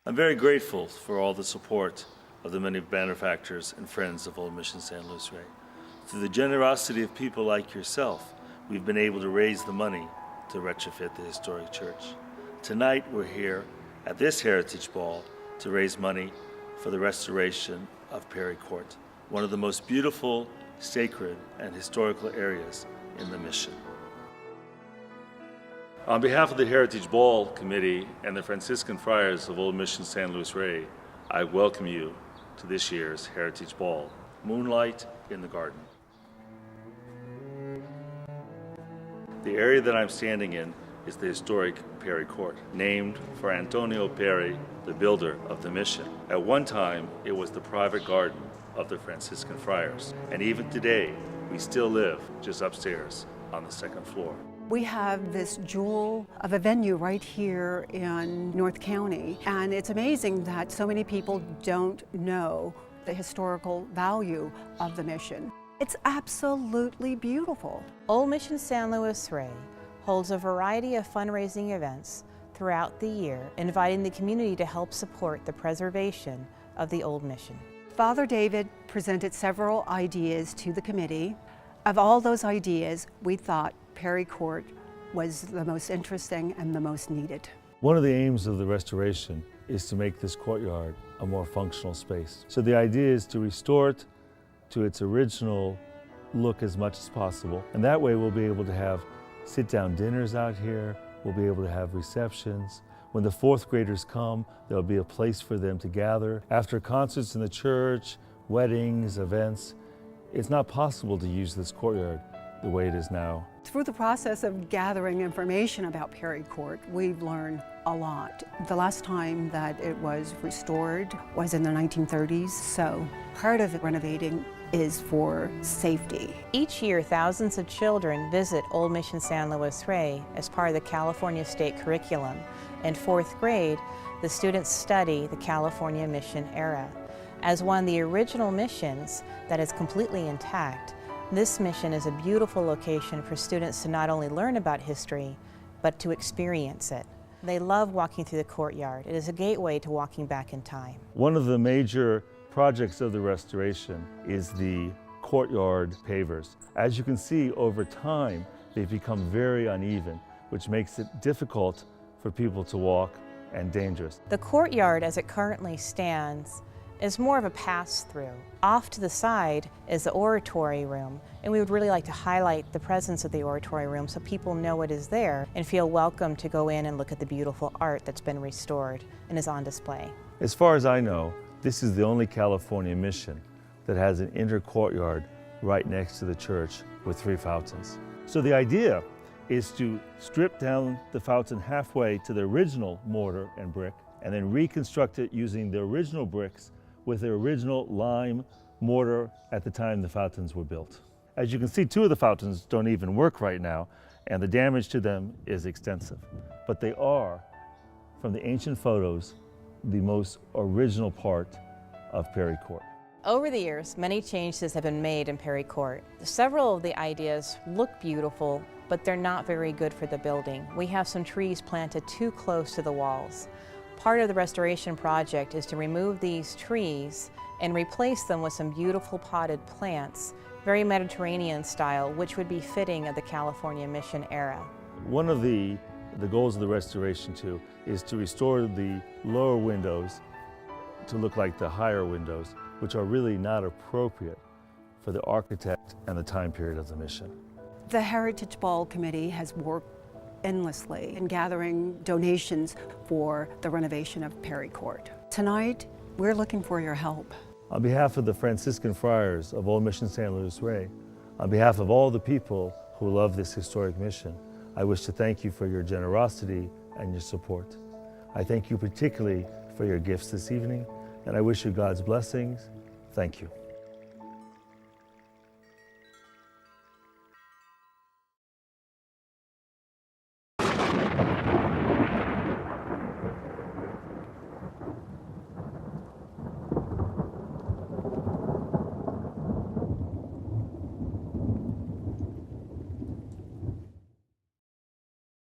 I'm very grateful for all the support of the many benefactors and friends of Old Mission San Luis Rey. Through the generosity of people like yourself, we've been able to raise the money to retrofit the historic church. Tonight we're here at this Heritage Ball to raise money for the restoration of Peyri Court, one of the most beautiful, sacred, and historical areas in the mission. On behalf of the Heritage Ball Committee and the Franciscan Friars of Old Mission San Luis Rey, I welcome you to this year's Heritage Ball, Moonlight in the Garden. The area that I'm standing in is the historic Peyri Court, named for Antonio Peyri, the builder of the mission. At one time, it was the private garden of the Franciscan Friars, and even today, we still live just upstairs on the second floor. We have this jewel of a venue right here in North County, and it's amazing that so many people don't know the historical value of the mission. It's absolutely beautiful. Old Mission San Luis Rey holds a variety of fundraising events throughout the year, inviting the community to help support the preservation of the Old Mission. Father David presented several ideas to the committee. Of all those ideas, we thought Peyri Court was the most interesting and the most needed. One of the aims of the restoration is to make this courtyard a more functional space. So the idea is to restore it to its original look as much as possible. And that way we'll be able to have sit-down dinners out here, we'll be able to have receptions. When the fourth graders come, there'll be a place for them to gather. After concerts in the church, weddings, events, it's not possible to use this courtyard the way it is now. Through the process of gathering information about Peyri Court, we've learned a lot. The last time that it was restored was in the 1930s, so part of renovating is for safety. Each year, thousands of children visit Old Mission San Luis Rey as part of the California State curriculum. In fourth grade, the students study the California mission era. As one of the original missions that is completely intact, this mission is a beautiful location for students to not only learn about history, but to experience it. They love walking through the courtyard. It is a gateway to walking back in time. One of the major projects of the restoration is the courtyard pavers. As you can see, over time, they've become very uneven, which makes it difficult for people to walk and dangerous. The courtyard, as it currently stands, is more of a pass-through. Off to the side is the oratory room, and we would really like to highlight the presence of the oratory room so people know it is there and feel welcome to go in and look at the beautiful art that's been restored and is on display. As far as I know, this is the only California mission that has an inner courtyard right next to the church with 3 fountains. So the idea is to strip down the fountain halfway to the original mortar and brick and then reconstruct it using the original bricks with the original lime mortar at the time the fountains were built. As you can see, 2 of the fountains don't even work right now, and the damage to them is extensive. But they are, from the ancient photos, the most original part of Peyri Court. Over the years, many changes have been made in Peyri Court. Several of the ideas look beautiful, but they're not very good for the building. We have some trees planted too close to the walls. Part of the restoration project is to remove these trees and replace them with some beautiful potted plants, very Mediterranean style, which would be fitting of the California mission era. One of the goals of the restoration too is to restore the lower windows to look like the higher windows, which are really not appropriate for the architect and the time period of the mission. The Heritage Ball Committee has worked endlessly in gathering donations for the renovation of Peyri Court. Tonight, we're looking for your help. On behalf of the Franciscan Friars of Old Mission San Luis Rey, on behalf of all the people who love this historic mission, I wish to thank you for your generosity and your support. I thank you particularly for your gifts this evening, and I wish you God's blessings. Thank you.